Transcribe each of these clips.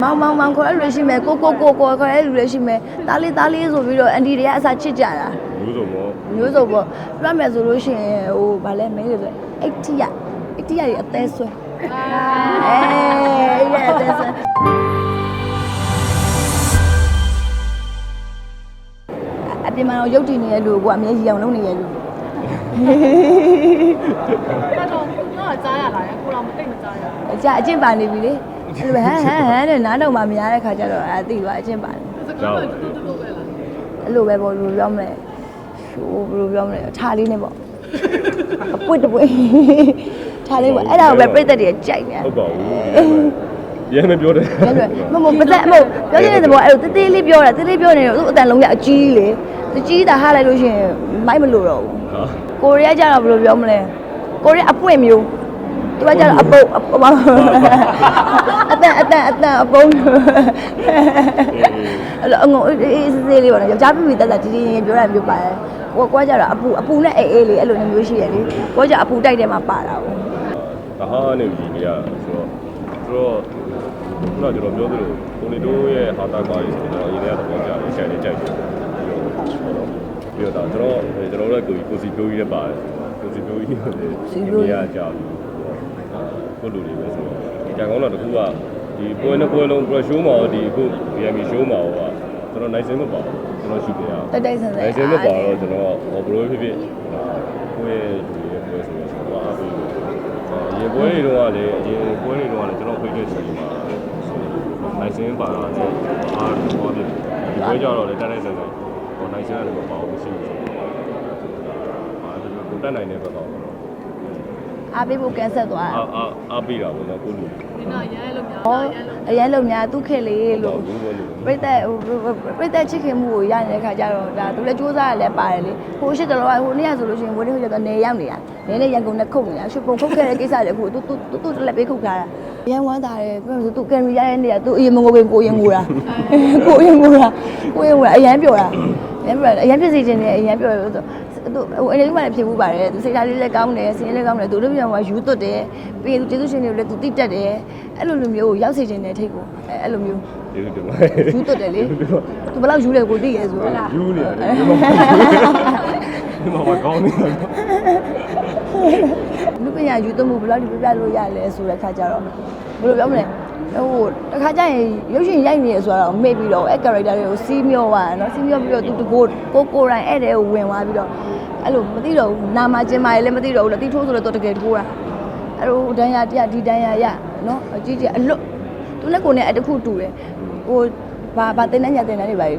မောင်ခေါ်ရလူရှိမယ်ကိုခေါ်ရလူရှိမယ်တားလေးဆိုပြီးတော့အန်တီတွေကအစားချစ်ကြတာမျိုးစုံပေါ့ပြမယ်ဆိုလို့ရှိရင်ဟိုဗာလဲမင်းတွေဆို80ရတွေအသေးဆွဲအေးရအသေးဆွဲအပြင်မှာတော့ရုပ်တည်နေတဲ့လူကအမြဲကြီးအောင်လုပ်နေရလူတော့ကြားရလာတယ်ကိုတော့မသိမကြားရဘူးအကျင့်ပါနေပြီလေအဲ့လိုဟမ်တဲ့နားတော့မှမရတဲ့ခါကျတော့အသိသွားအကျင့်ပါတယ်အဲ့လိုပဲပေါ့လူပြောမလဲရှိုးဘယ်လိုပြောမလဲအထားလေးနဲ့ပေါ့အပွတ်တပွတ်ထားလေးပေါ့အဲ့ဒါကိုပဲပြိတ္တတွေကြိုက်နေဟုတ်ပါဘူးရဲမပြောတယ်မပါဇက်မဟုတ်ပြောနေတဲ့သဘောအဲ့လိုတေးလေးပြောတာတေးလေးပြောနေတော့သူ့အတန်လုံးရအကြီးလေသူကြီးတာဟားလိုက်လို့ရှိရင်မိုက်မလို့တော့ဘူးကိုရီးယားကျတော့ဘယ်လိုပြောမလဲကိုရီးယားအပွင့်မျိုးသူကကျတော့အပုတ်အတန်အပုံးအဲ့လိုအငုံအေးစေးလေးပေါ့နော်ယောက်ျားပြပြတက်တက်တီးပြောတာမျိုးပါတယ်ကိုကကျတော့အပူနဲ့အေးလေးအဲ့လိုမျိုးရှိတယ်လေကိုကကျအပူတိုက်တယ်မှာပါတာပေါ့ဒါဟာနေကြီးနေရဆိုတော့ခုနကျွန်တော်ပြောသလိုကိုနေတို့ရဲ့ဟာတာကွာကြီးဆိုတော့အရင်ကတော့ကြားတယ်ရှာနေကြိုက်တယ်ပြီးတော့ကျွန်တော်လည်းကိုစီပြိုးကြီးလည်းပါတယ်ကိုစီပြိုးကြီးလည်းနေရကြဘူးကိုလူတွေပဲဆိုတော့ဒီကြံကောင်းတော့တခုကဒီပွဲနှစ်ပွဲလုံး show မှာဒီအခု VM show မှာဟိုကကျွန်တော်နိုင်စင်မပါဘူးကျွန်တော်ရှိပြရတိုက်ဆန်နိုင်စင်မပါတော့ကျွန်တော်ဘယ်လိုဖြစ်ဖြစ်ကိုယ့်ရဲ့လူရဲ့ပွဲဆိုတော့ကျွန်တော်အားပေးရေပွဲတွေတော့ကလည်းအရင်ပွဲတွေတော့ကလည်းကျွန်တော်ဖိတ်တဲ့ချိန်မှာနိုင်စင်ပါတော့အားဟောပြီးဒီပွဲကြတော့လည်းတိုက်ဆန်တယ်ဟိုနိုင်စင်ရတယ်မပါဘူးရှိဘူးကိုတက်နိုင်တဲ့ဘက်ကတော့အားပေးဖို့ကန်ဆက်သွားအားပေးတာပေါ့နော်ကိုလူဒီတော့ရဲလို့များအရန်လုံများသူ့ခေလေးလို့ပြိသက်ချစ်ခင်မှုကိုရနေတဲ့ခါကျတော့ဒါသူလည်းစူးစမ်းရလဲပါတယ်လေဟိုရှိတယ်လို့ဟိုနေ့ကဆိုလို့ရှိရင်ဝင်းနေဟိုကျတော့နေရောက်နေတာနေနဲ့ရန်ကုန်နဲ့ခုတ်နေတာရှုပ်ပုံခုတ်ခဲ့တဲ့ကိစ္စတွေအခုသူလည်းပေးခုတ်ထားတာရန်ဝမ်းတာတယ်ပြောလို့သူကင်မရာရတဲ့နေရာသူအရင်မငိုခင်ကိုရင်ငိုတာအရန်ပြောတာအရန်ဖြစ်စီခြင်းနဲ့အရန်ပြောလို့သူအဲ့ဒီမှာလည်းဖြစ်ဘူးပါတယ်သူစိတ်ထားလေးလည်းကောင်းတယ်စင်လေးကောင်းတယ်သူတို့ပြန်မှာယူသွတ်တယ်ပြီးရင်သူကျေးဇူးရှင်တွေကိုလည်းသူတိတက်တယ်အဲ့လိုမျိုးကိုရောက်စေခြင်းနဲ့ထိတ်ကိုအဲ့လိုမျိုးကျေးဇူးတင်ပါတယ်ယူသွတ်တယ်လေသူဘယ်လောက်ယူလဲကိုသိရဲဆိုတော့ယူနေတယ်ဒီမှာကောင်းနေတယ်လူပညာယူသွတ်မှုဘယ်လောက်ဒီပြလို့ရလဲဆိုတဲ့ခါကျတော့ဘယ်လိုပြောမလဲဟိုတခါကျရင်ရုပ်ရှင်ရိုက်နေရဆိုတော့မေ့ပြီးတော့အဲ့ character တွေကိုစီးမျောသွားတယ်နော်စီးမျောပြီးတော့သူကိုတိုင်းအဲ့တဲ့ကိုဝင်သွားပြီးတော့အဲ့လိုမသိတော့ဘူးနာမကျင်မာရေးလည်းမသိတော့ဘူးလက်တိထိုးဆိုတော့တကယ်ထိုးတာအဲ့လိုဒဏ်ရာတရားဒီဒဏ်ရာရနော်အကြီးကြီးအလွတ်သူလည်းကိုနဲ့အတခုတူတယ်ဟိုဘာတင်နေညာတင်နေနေပါလေ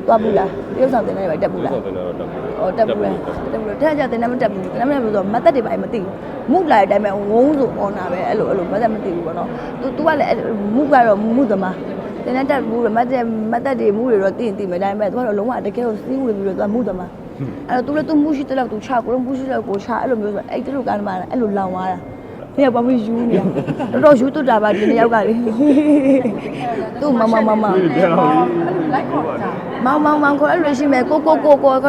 သွားဘူးလားရုပ်ဆောင်တင်နေနေပါတက်ဘူးလားတက်ဘူးတဲ့ကြတင်နေမတက်ဘူးတင်နေမတက်ဘူးဆိုတော့မတ်သက်တွေပါမသိဘူးမုလာတဲ့အတိုင်းပဲဝုန်းဆိုအော်နာပဲအဲ့လိုမတ်သက်မသိဘူးပေါ့နော်သူကလည်းမုကတော့မုသမားတင်နေတက်ဘူးမတ်သက်တွေမုတွေတော့သိမယ်ဒါပေမဲ့သူကတော့လုံးဝတကယ်ကိုစီးဝင်ပြီးတော့သူကမုသမားအဲ့တော့သူမှုရှိတဲ့လောက်သူချကိုတော့မှုရှိတဲ့ကိုချအဲ့လိုမျိုးဆိုအဲ့တလူကမှအဲ့လိုလောင်သွားတာနေရာဘာမှယူနေတော်ယူတူတာပါဒီနှစ်ယောက်ကလေသူ့မောင်ခေါ်ရလူရှိမယ်ကိုခေါ်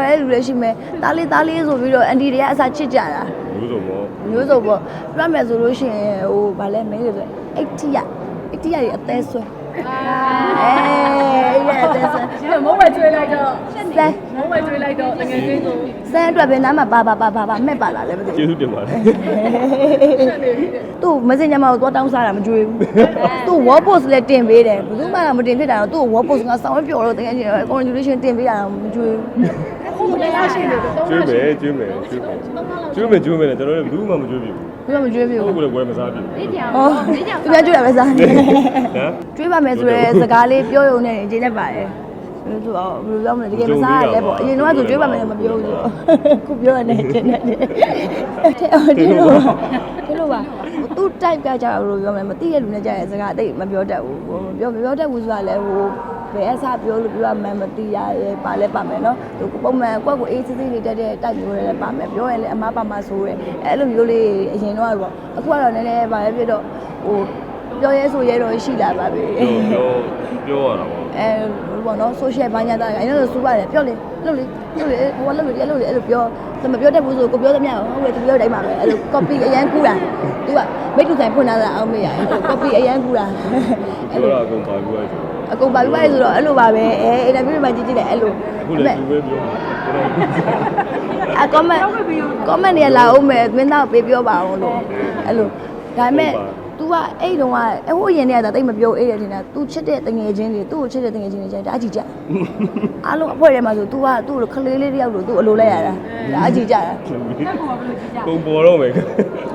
ရလူရှိမယ်တားလေးဆိုပြီးတော့အန်တီတွေကအစားချစ်ကြတာမျိုးစုံပေါ့ပြမယ်ဆိုလို့ရှိရင်ဟိုဗာလဲမင်းတွေဆို80ရတွေအသေးဆွဲအေးရတဲ့ဆန်မုံဝဲကျွေးလိုက်တော့တကယ်ချင်းဆိုဆန်အတွက်ပဲနားမှာပါမဲ့ပါလာလဲမသိဘူးကျေးဇူးတင်ပါတယ်သူ့မစင်ညမကိုသွားတောင်းစားတာမကြွေးဘူးသူ့ wall post လည်းတင်ပေးတယ်ဘယ်သူမှမတင်ဖြစ်တာတော့သူ့ wall post ကဆောင်းပျော်တော့တကယ်ချင်း congratulation တင်ပေးတာတော့မကြွေးဘူးဟုတ်တယ်လားရှိတယ်ကျွေးမယ်ကျွန်တော်လည်းဘယ်သူမှမကြွေးဘူးမကြွေးဘူးကိုလည်းဝယ်မစားဘူးဒီကြောင်သူများကြွေးတာပဲစားကြွေးပါမယ်ဆိုရဲစကားလေးပြောရုံနဲ့အကျဉ်းနဲ့ပါတယ်ဘယ်လိုပြောမလဲတကယ်မစားရလဲပေါ့အရင်တော့ဆိုကြွေးပါမယ်မပြောဘူးဆိုခုပြောရတဲ့အကျဉ်းနဲ့ဒီလိုပါသူ့ type ကကြာလို့ပြောမယ်မသိရလူနဲ့ကြာရဲ့စကားအသိမပြောတတ်ဘူးပြောတတ်ဘူးဆိုတာလဲဟိုဘယ်အစားပြောလို့ပြောမှမသိရရဲ့ပါလဲပါမယ်နော်သူပုံမှန်ကွက်ကိုအေးစစ်စစ်လေးတက်တဲ့ type မျိုးလည်းပါမယ်ပြောရင်လည်းအမားပါမဆိုးရဲအဲ့လိုမျိုးလေးအရင်တော့ပေါ့အခုကတော့နည်းနည်းပါလဲပြတော့ဟို ပြောရဲဆိုရဲတော့ရှိလာပါပြီ ပြောရတာပေါ့ ဘောနော် social ဘာညာတာအဲ့လိုစူပါတယ်ပြောလေလှုပ်လေဟိုလှုပ်လေအဲ့လိုပြောမပြောတတ်ဘူးဆိုကိုပြောသမျှဟုတ်တယ်သူပြောတိုင်းပါပဲအဲ့လို copy အရန်ကူတာ तू ကမိတ်တူဆိုင်ဖွင့်လာတာအောင်မေးရ copy အရန်ကူတာ ပြောတာအကုန်ပါပြီးဆို အကုန်ပါပြီးပါဆိုတော့အဲ့လိုပါပဲအဲ interview တွေမှာကြည့်တယ်အဲ့လို အခုလည်းသူပဲပြော comment တွေလာအောင်မယ်မင်းသားပေးပြောပါအောင်လို့အဲ့လိုဒါပေမဲ့ तू ကအဲ့တုန်းကဟိုရင်တွေကတိတ်မပြောအေးတယ်ထင်တာ तू ချစ်တဲ့တငယ်ချင်းတွေသူ့ကိုချစ်တဲ့တငယ်ချင်းတွေကျတာအကြည့်ကြအားလုံးအဖွဲ့ထဲမှာဆို तू ကသူ့ကိုခလေးလေးတယောက်လို့ तू အလိုလိုက်ရတာဒါအကြည့်ကြတာ ပုံပေါ်တော့မယ်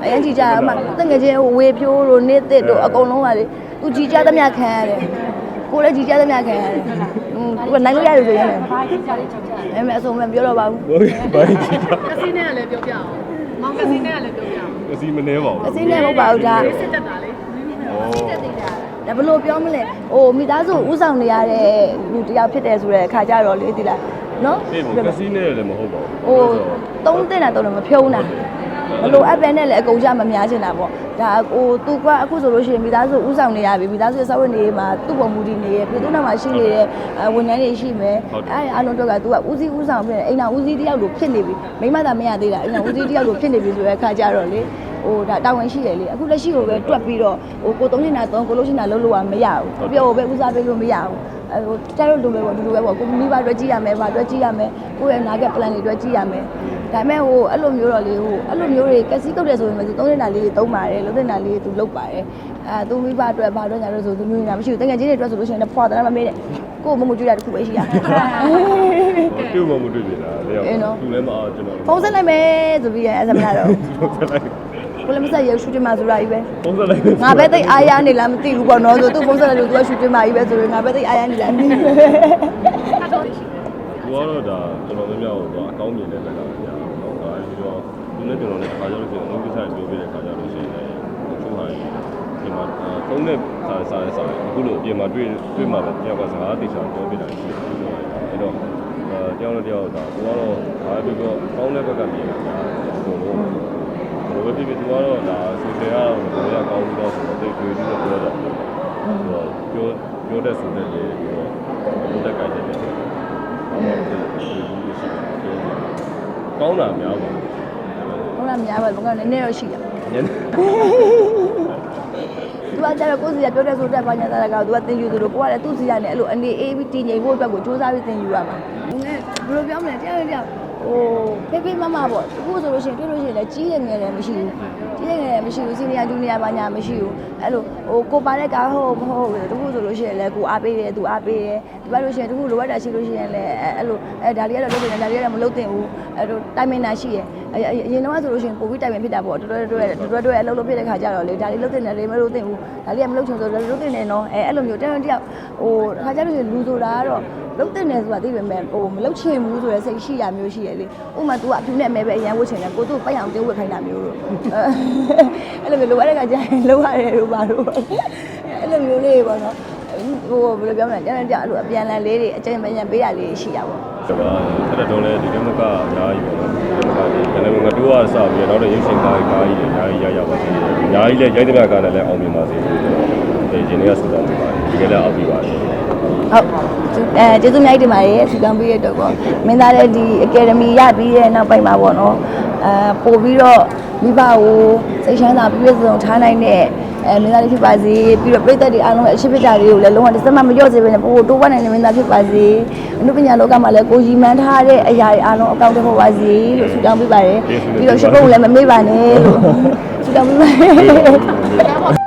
အရင်ကြည့်ကြအမတငယ်ချင်းဝေဖြိုးတို့နေသစ်တို့အကုန်လုံးပါလေ तू ကြည့်ကြသမျှခံရတယ်ကိုလည်းကြည့်ကြသမျှခံရတယ်သူကနိုင်လို့ရတယ်ဆိုရင်လည်းအဲ့မဲ့အစုံမပြောတော့ပါဘူး ဟုတ်ကဲ့ဘာကြီး ကစီနဲ့လည်းပြောပြအောင်မောင်ကစီနဲ့လည်းပြောပြအောင် အစီမနေပါဘူး အစင်းနဲ့မဟုတ်ပါဘူးဒါ စစ်တက်တာလေစစ်တက်သေးတာ ဒါဘလို့ပြောမလဲဟိုမိသားစုဥဆောင်နေရတဲ့လူတယောက်ဖြစ်တယ်ဆိုတဲ့အခါကျတော့လေဒီလားနော် အေးဘကစီနဲ့လည်းမဟုတ်ပါဘူး ဟိုသုံးတင်တာတော့မဖြုံးတာဘလို့အပန်နဲ့လည်းအကုန်ကြမများချင်တာပေါ့ဒါဟိုသူကအခုဆိုလို့ရှိရင်မိသားစုဥဆောင်နေရပြီမိသားစုရဲ့စောင့်နေမှာသူ့ပုံမူတည်နေရပြည်သူ့နောက်မှာရှိနေတဲ့ဝန်ထမ်းတွေရှိမယ်အဲ့အားလုံးတော့ကသူကဦးစီးဥဆောင်ဖြစ်နေအိမ်တော်ဦးစီးတယောက်လိုဖြစ်နေပြီမိမသာမရသေးတာအိမ်တော်ဦးစီးတယောက်လိုဖြစ်နေပြီဆိုတဲ့အခါကျတော့လေဟိုဒါတာဝန်ရှိတယ်လေအခုလက်ရှိကိုပဲတွက်ပြီးတော့ဟိုကိုသုံးနေတာသုံးကိုလို့ရှိနေတာလုံးလို့ကမရဘူးပြောပဲဦးစားပေးလို့မရဘူးဟိုကျတော့လူပဲပေါ့ဒီလိုပဲပေါ့ကိုမိဘတွေ့ကြည့်ရမယ်ဗာတွေ့ကြည့်ရမယ်ကိုယ့်ရဲ့နာဂတ် plan တွေတွေ့ကြည့်ရမယ်ဒါပေမဲ့ဟိုအဲ့လိုမျိုးတော့လေဟိုအဲ့လိုမျိုးတွေကစီးကုတ်တယ်ဆိုရင်လည်းသူသုံးနေတာလေးတွေသုံးပါတယ်လုံးနေတာလေးတွေသူလုပ်ပါတယ်သူမိဘအတွက်ဗာတော့ညာလို့ဆိုသူမျိုးညာမရှိဘူးတကယ်ချင်းတွေအတွက်ဆိုလို့ရှိရင်ဖွာတယ်မမေးနဲ့ကိုယ်မမကြည့်ရတခုပဲရှိရ တူမမတွေ့ပြီလားလေသူလည်းမအားကျွန်တော် ဖုန်းဆက်လိုက်မယ်ဆိုပြီးအဲ့ဆက်မလားတော့ကိုလည်းမဆက်ရရှူတင်မှာဆိုတာကြီးပဲ ဖုန်းဆက်လိုက် ငါပဲသိအားရနေလားမသိဘူးပေါ့နော်ဆိုသူဖုန်းဆက်လိုက်လို့သူကရှူတင်မှာကြီးပဲဆိုရင်ငါပဲသိအားရနေလားမသိဘူး သူကတော့ဒါကျွန်တော်များများဟိုအကောင်းမြင်တဲ့ဘက်ကကြာဟုတ်ပါပြီတော့သူနဲ့ကျွန်တော်လည်းခါကြလို့ရှိရင်အလုပ်ကိစ္စတွေပြောပြတဲ့ခါကြလို့ရှိရင်လည်းသူဟာဒီမှာသုံးတဲ့စာအခုလိုအပြင်မှာတွေ့မှာပဲတယောက်ကစကားသိချာပြောပြတာရှိတယ်အဲ့တော့တယောက်နဲ့တယောက်ဒါသူကတော့ဘာပြောကောင်းတဲ့ဘက်ကမြင်တာကြာဟိုဘယ်ဖြစ်ဖြစ်သူကတော့ဒါဆိုကြရတော့ဘယ်ရကောင်းလို့ဆိုတော့တိတ်ကြွေးပြီးတော့ပြောတော့ပြောတဲ့ဆိုတဲ့လေပြောတဲ့ကြိုက်တယ်ကောင်းတာများပါ ဟုတ်လားများပါဘုံကနည်းနည်းတော့ရှိတယ် ညနေ သူကကြတော့ကိုယ်စီကပြောတဲ့ဆိုတဲ့ဘာညာတာကသူကသင်ယူသူတို့ကိုကလည်းသူ့စီကနေအဲ့လိုအနေအေးပြီးတည်ငြိမ်ဖို့အတွက်ကိုစူးစမ်းပြီးသင်ယူရမှာငယ်ဘယ်လိုပြောမလဲတရားဟိုဖေးမမပေါ့အခုဆိုလို့ရှိရင်တွေ့လို့ရှိရင်လည်းကြီးတဲ့ငယ်လည်းမရှိဘူးကြီးတဲ့ငယ်လည်းမရှိဘူးစီနီယာဂျူနီယာဘာညာမရှိဘူးအဲ့လိုဟိုကိုပါတဲ့ကားဟုတ်မဟုတ်ဘူးတခုဆိုလို့ရှိရင်လည်းကိုအားပေးတယ်သူအားပေးတယ်ဒီဘက်လို့ရှိရင်တခုလိုအပ်တာရှိလို့ရှိရင်လည်းအဲ့လိုဒါလေးကတော့လုပ်တယ်ဒါလေးကတော့မလုပ်သင့်ဘူးအဲ့လိုတိုင်မင်တာရှိရအရင်တော့ဆိုလို့ရှိရင်ပိုပြီးတိုင်ပင်ဖြစ်တာပေါ့တွဲအလုပ်လုပ်ဖြစ်တဲ့ခါကျတော့လေဒါလေးလုပ်တဲ့နယ်လေးမလုပ်သင့်ဘူးဒါလေးကမလုပ်ချင်ဆိုတော့လုပ်တဲ့နယ်နော်အဲ့လိုမျိုးတယောက်ဟိုခါကျလို့လူဆိုတာကတော့လုပ်တဲ့နယ်ဆိုတာသိပေမဲ့ဟိုမလုပ်ချင်ဘူးဆိုတဲ့စိတ်ရှိရမျိုးရှိရလေဥမာ तू ကအဖြူနဲ့မဲပဲအရန်ဝတ်ချင်တယ်ကိုသူ့ပိုက်အောင်တင်းဝတ်ခိုင်းတာမျိုးလို့အဲ့လိုမျိုးလိုရတဲ့ခါကျရင်လုပ်ရတယ်လို့ပါတော့အဲ့လိုမျိုးလေးပေါ့နော်ဟိုဘယ်လိုပြောမလဲကျန်တဲ့အဲ့လိုအပြန်လန်လေးတွေအကျဉ်းပြန်ပေးတာလေးရှိတာပေါ့ ဒါတော့လည်းဒီကမကအများကြီးပေါ့နော်ဒီကလည်းငါတို့ကစပြီးတော့ရုပ်ရှင်ကားကြီးအများကြီးရပါသေးတယ်အများကြီးလည်းရိုက်တဲ့ကားနဲ့လည်းအောင်မြင်ပါစေလို့ဒီဂျင်းတွေကဆိုတော့ဒီကလည်းအောက်ပြီးပါတယ် ဟုတ်ကျေးဇူးအများကြီးတင်ပါတယ်ဆူတောင်းပေးရတော့ပေါ့မင်းသားလည်းဒီအကယ်ဒမီရပြီးတဲ့နောက်ပိုင်းမှာပေါ့နော်ပို့ပြီးတော့မိဘကိုစိတ်ချမ်းသာပြည့်စုံထားနိုင်တဲ့မင်းသားလေးဖြစ်ပါစေပြီးတော့ပြည်သက်တွေအားလုံးအရှိဖြစ်တာတွေကိုလည်းလုံးဝတစ်စက်မှမလျော့စေဘဲနဲ့ပို့တိုးပွားနိုင်တဲ့မင်းသားဖြစ်ပါစေအနုပညာလောကမှာလည်းကိုကြီးမှန်းထားတဲ့အရာတွေအားလုံးအကောင့်တွေပေါ်ပါစေလို့ဆူတောင်းပေးပါတယ်ပြီးတော့ရှုပ်ဖို့လည်းမမေ့ပါနဲ့လို့ဆူတောင်းပေးပါတယ်